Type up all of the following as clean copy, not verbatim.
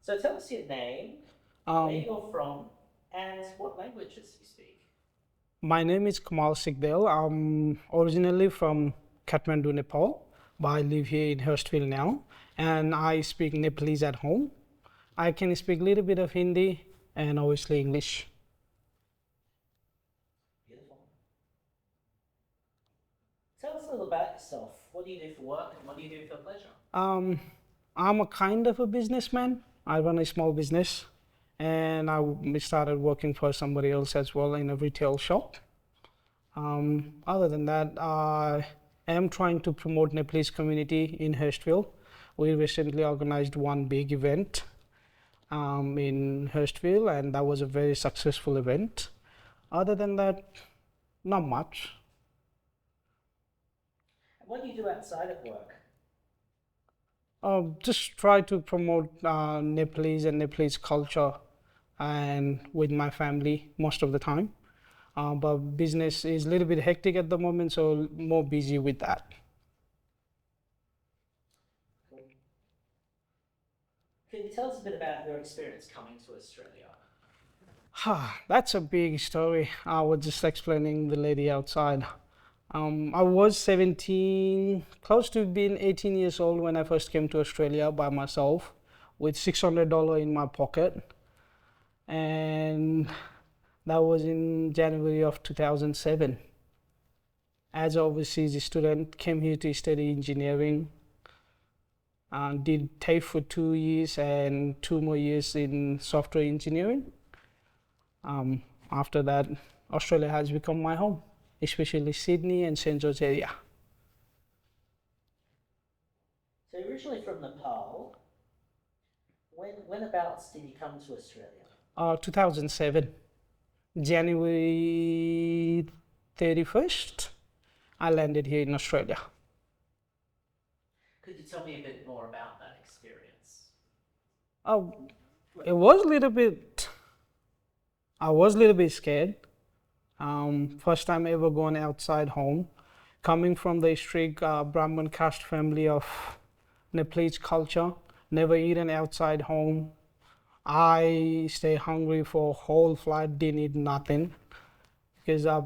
So tell us your name, where Um, you're from, and what languages you speak. my name is Kamal Sigdel. I'm originally from Kathmandu, Nepal, but I live here in Hurstville now, and I speak Nepalese at home. I can speak a little bit of Hindi and obviously English. Beautiful. Tell us a little about yourself. What do you do for work and what do you do for pleasure? Um, I'm a kind of a businessman. I run a small business, and started working for somebody else as well in a retail shop. Other than that, I am trying to promote Nepalese community in Hurstville. We recently organized one big event in Hurstville, and that was a very successful event. Other than that, not much. And what do you do outside of work? Just try to promote Nepalese and Nepalese culture, and with my family most of the time. But business is a little bit hectic at the moment, so more busy with that. Cool. Can you tell us a bit about your experience coming to Australia? That's a big story. I was just explaining the lady outside. I was 17, close to being 18 years old when I first came to Australia by myself with $600 in my pocket. And that was in January of 2007. As an overseas student, came here to study engineering. Did TAFE for 2 years and 2 more years in software engineering. After that, Australia has become my home, especially Sydney and St. George area. So you're originally from Nepal. Whenabouts did you come to Australia? 2007, January 31st, I landed here in Australia. Could you tell me a bit more about that experience? Uh, it was a little bit, I was a little bit scared. First time ever going outside home. Coming from the strict Brahmin caste family of Nepalese culture, never eaten outside home. I stay hungry for whole flight, didn't eat nothing because I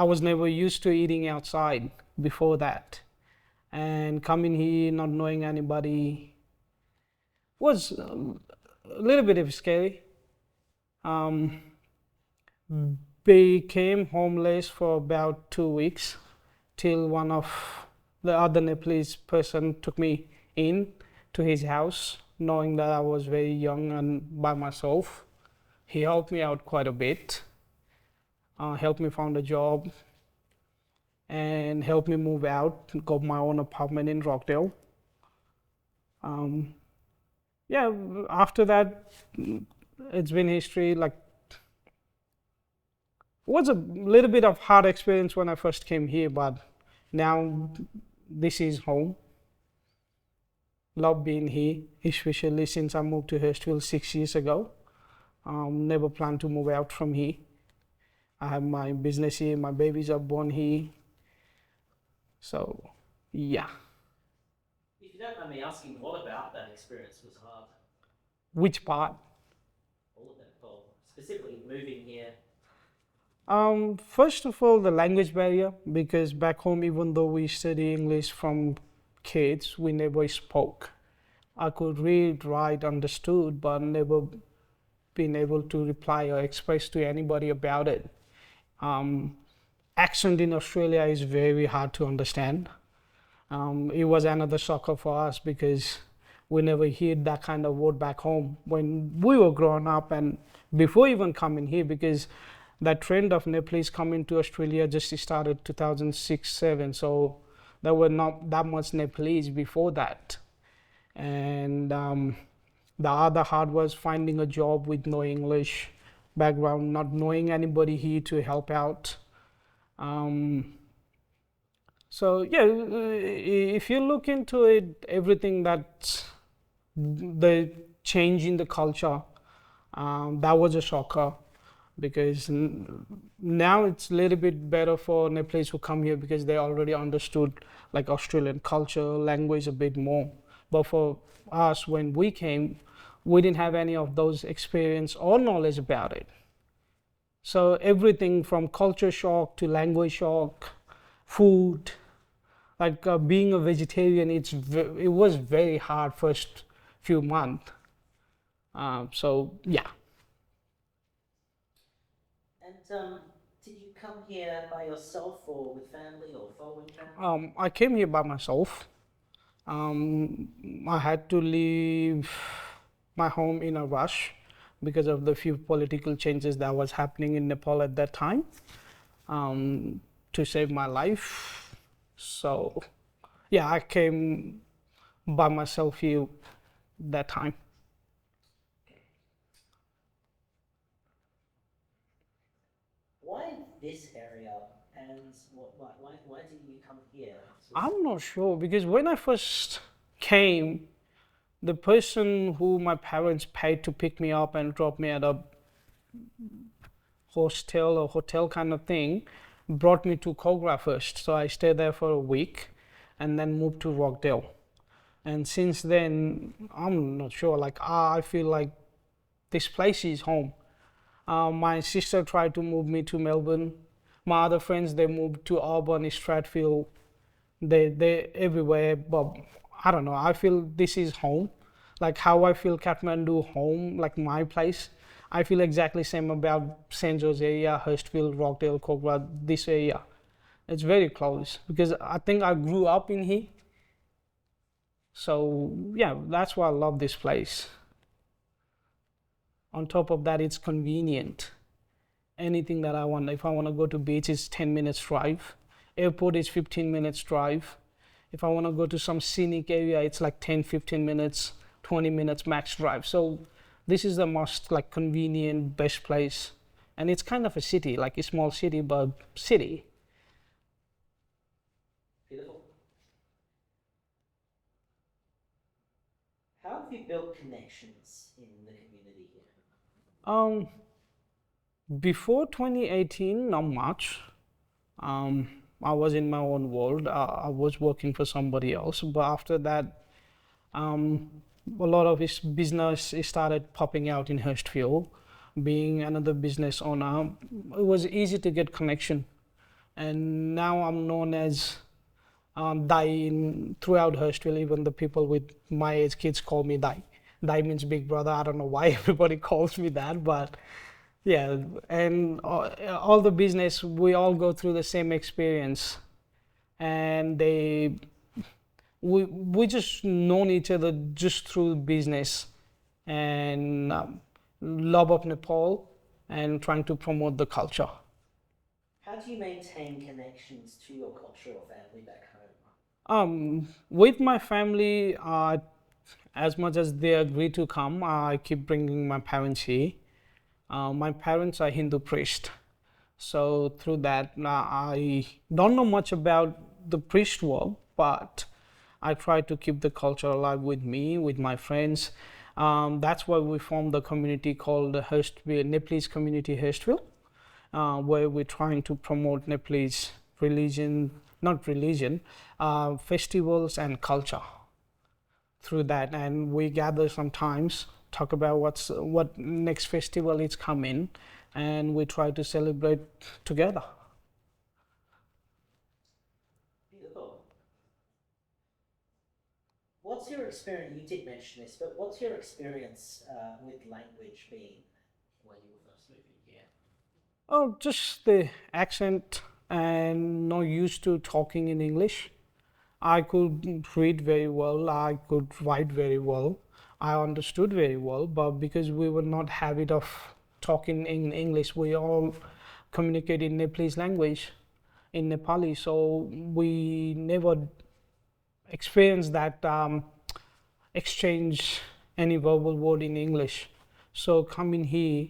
was never used to eating outside before that. And coming here, not knowing anybody, was a little bit of scary. Um, Became homeless for about 2 weeks till one of the other Nepalese person took me in to his house, knowing that I was very young and by myself. He helped me out quite a bit, helped me find a job, and helped me move out, got my own apartment in Rockdale. Um, yeah, after that, it's been history. Like, it was a little bit of hard experience when I first came here, but now this is home. Love being here, especially since I moved to Hurstville 6 years ago. Never plan to move out from here. I have my business here, my babies are born here. So, yeah. If you don't mind me asking, what about that experience was hard? Which part? All of it, well, specifically moving here. First of all, the language barrier, because back home, even though we study English from kids, we never spoke. I could read, write, understood, but never been able to reply or express to anybody about it. Accent in Australia is very hard to understand. It was another shocker for us because we never heard that kind of word back home when we were growing up and before even coming here, because that trend of Nepalese coming to Australia just started 2006-7. So there were not that much Nepalese before that. And the other hard was finding a job with no English background, not knowing anybody here to help out. So yeah, if you look into it, everything that the change in the culture, that was a shocker because now it's a little bit better for Nepalese who come here because they already understood like Australian culture, language a bit more. But for us, when we came, we didn't have any of those experience or knowledge about it. So everything from culture shock to language shock, food, like being a vegetarian, it was very hard first few months. So yeah. And did you come here by yourself or with family or following family? I came here by myself. I had to leave my home in a rush because of the few political changes that was happening in Nepal at that time, to save my life. So yeah, I came by myself here that time. Why this area and why did you come here? I'm not sure because when I first came, the person who my parents paid to pick me up and drop me at a hostel or hotel kind of thing brought me to Kogra first. So I stayed there for a week and then moved to Rockdale. And since then, I'm not sure, like I feel like this place is home. My sister tried to move me to Melbourne. My other friends, they moved to Auburn, Stratfield. They everywhere, but I don't know. I feel this is home, like how I feel Kathmandu home, like my place. I feel exactly same about St. George area, Hurstville, Rockdale, Kogra, this area. It's very close because I think I grew up in here. So yeah, that's why I love this place. On top of that, it's convenient. Anything that I want, if I want to go to beach, it's 10 minutes drive. Airport is 15 minutes drive. If I want to go to some scenic area, it's like 10, 15 minutes, 20 minutes max drive. So this is the most like convenient, best place. And it's kind of a city, like a small city, but city. Beautiful. How have you built connections in the community here? Before 2018, not much. I was in my own world. I was working for somebody else. But after that, a lot of his business started popping out in Hurstville. Being another business owner, it was easy to get connection. And now I'm known as Dai throughout Hurstville. Even the people with my age kids call me Dai. Dai means big brother. I don't know why everybody calls me that, but yeah. And all the business, we all go through the same experience, and we just known each other just through business and love of Nepal and trying to promote the culture. How do you maintain connections to your culture or family back home? With my family, as much as they agree to come, I keep bringing my parents here. My parents are Hindu priest, so through that, I don't know much about the priest work, but I try to keep the culture alive with me, with my friends. That's why we formed the community called the Hurstville, Nepalese Community Hurstville, where we're trying to promote Nepalese religion, not religion, festivals and culture through that. And we gather sometimes, talk about what next festival is coming, and we try to celebrate together. Beautiful. What's your experience? You did mention this, but what's your experience with language being when you were first moving here? Oh, just the accent and not used to talking in English. I could read very well, I could write very well, I understood very well, but because we were not habit of talking in English, we all communicate in Nepalese language, in Nepali, so we never experienced that exchange any verbal word in English. So coming here,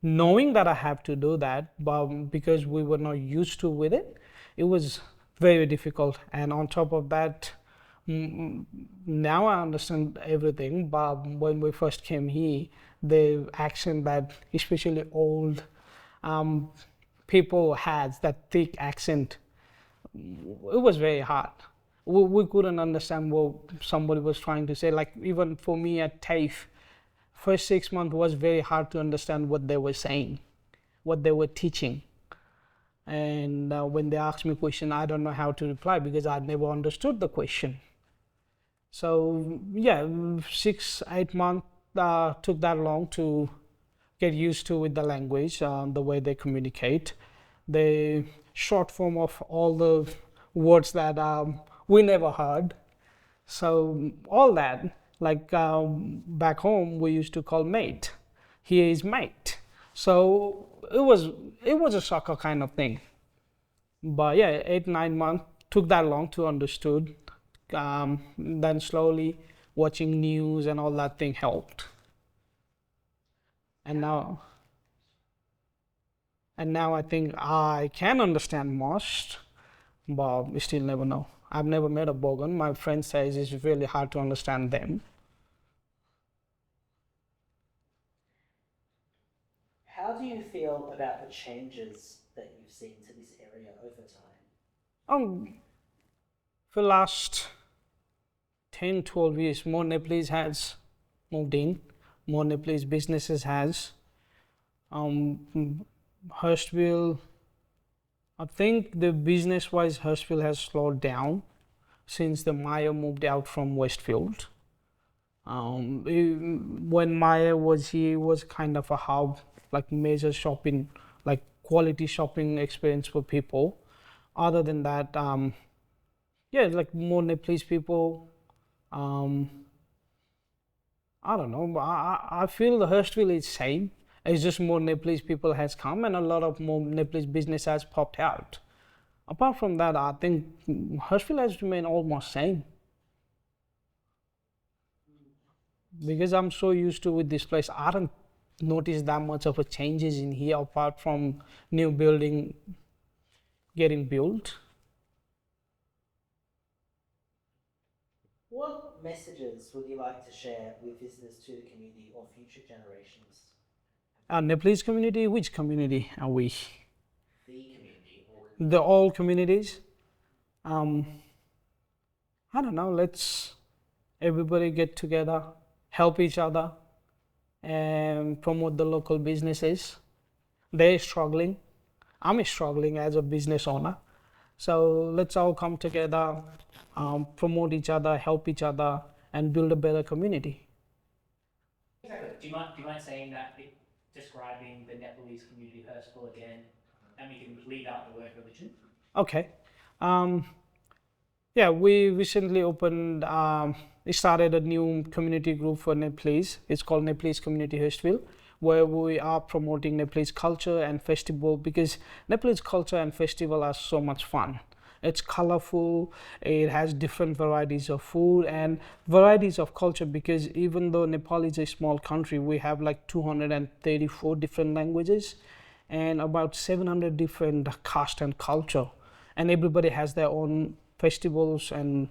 knowing that I have to do that, but because we were not used to with it, it was very difficult. And on top of that, now I understand everything, but when we first came here, the accent that especially old people had, that thick accent, it was very hard. We couldn't understand what somebody was trying to say. Like even for me at TAFE, first 6 months was very hard to understand what they were saying, what they were teaching. And when they asked me a question, I don't know how to reply because I never understood the question. So yeah, 6 8 months took that long to get used to with the language, the way they communicate, the short form of all the words that we never heard. So all that, like back home, we used to call mate. Here is mate. So it was a shocker kind of thing. But yeah, 8 9 months took that long to understood. Then slowly watching news and all that thing helped. And now I think I can understand most, but we still never know. I've never met a Bogan. My friend says it's really hard to understand them. How do you feel about the changes that you've seen to this area over time? Um, for the last 10, 12 years, more Nepalese has moved in, more Nepalese businesses has. Hurstville, I think the business-wise, Hurstville has slowed down since the Maya moved out from Westfield. When Maya was here, it was kind of a hub, like major shopping, like quality shopping experience for people. Other than that, yeah, like more Nepalese people. Um, I don't know. I feel the Hurstville is same. It's just more Nepalese people has come and a lot of more Nepalese business has popped out. Apart from that, I think Hurstville has remained almost same. Because I'm so used to with this place, I don't notice that much of a changes in here apart from new building getting built. What messages would you like to share with visitors to the community or future generations? Our Nepalese community, which community are we? The community or The all communities. Um, I don't know. Let's everybody get together, help each other, and promote the local businesses. They're struggling. I'm struggling as a business owner. So let's all come together, promote each other, help each other, and build a better community. exactly. Do you mind saying that, describing the Nepalese community Hurstville again, and we can leave out the word religion? Okay. Um, yeah, we recently opened, we started a new community group for Nepalese. It's called Nepalese Community Hurstville, where we are promoting Nepalese culture and festival because Nepalese culture and festival are so much fun. It's colorful, it has different varieties of food and varieties of culture because even though Nepal is a small country, we have like 234 different languages and about 700 different caste and culture. And everybody has their own festivals and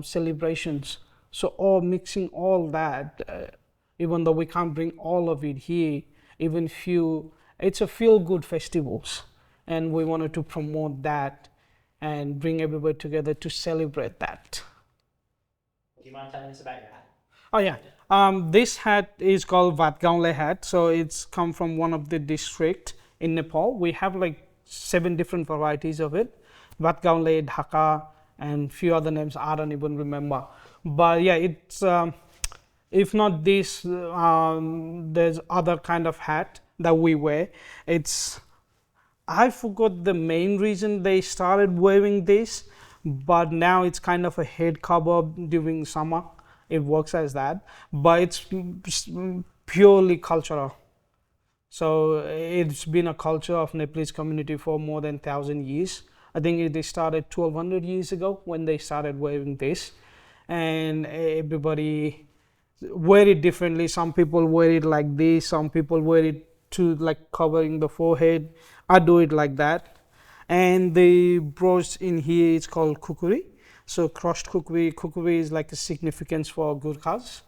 celebrations. So all mixing all that, even though we can't bring all of it here, even few, it's a feel good festivals. And we wanted to promote that and bring everybody together to celebrate that. Do you mind telling us about your hat? Oh yeah, this hat is called Vatgaonle hat. So it's come from one of the district in Nepal. We have like 7 different varieties of it. Vatgaonle, Dhaka, and few other names I don't even remember. But yeah, it's if not this, there's other kind of hat that we wear. It's I forgot the main reason they started wearing this, but now it's kind of a head cover during summer. It works as that, but it's purely cultural. So it's been a culture of Nepalese community for more than 1,000 years. I think they started 1,200 years ago when they started wearing this, and everybody wear it differently. Some people wear it like this. Some people wear it to like covering the forehead. I do it like that. And the brooch in here is called kukuri. So crushed kukuri. Kukuri is like a significance for Gurkhas.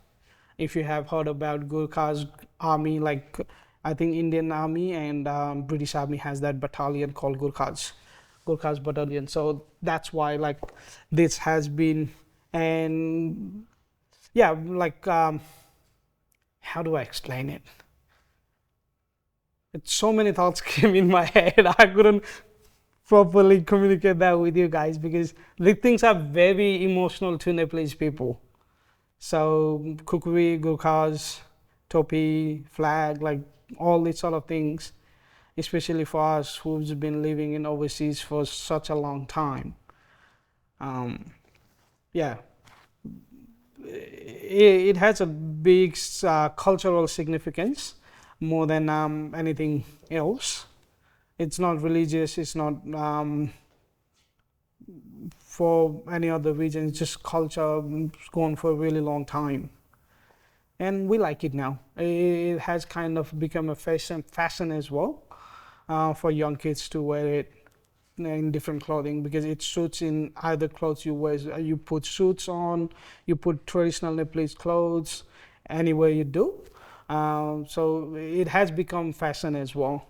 If you have heard about Gurkhas army, like I think Indian army and British army has that battalion called Gurkhas battalion. So that's why like this has been, and yeah, like how do I explain it? It's so many thoughts came in my head. I couldn't properly communicate that with you guys because the things are very emotional to Nepalese people. So kukri, gurkhas, topi, flag, like all these sort of things, especially for us who's been living in overseas for such a long time. Yeah, it has a big cultural significance more than anything else. It's not religious, it's not for any other reason, it's just culture. It's gone for a really long time. And we like it now. It has kind of become a fashion as well for young kids to wear it in different clothing because it suits in either clothes you wear. You put suits on, you put traditional Nepalese clothes, anywhere you do. So it has become fashion as well.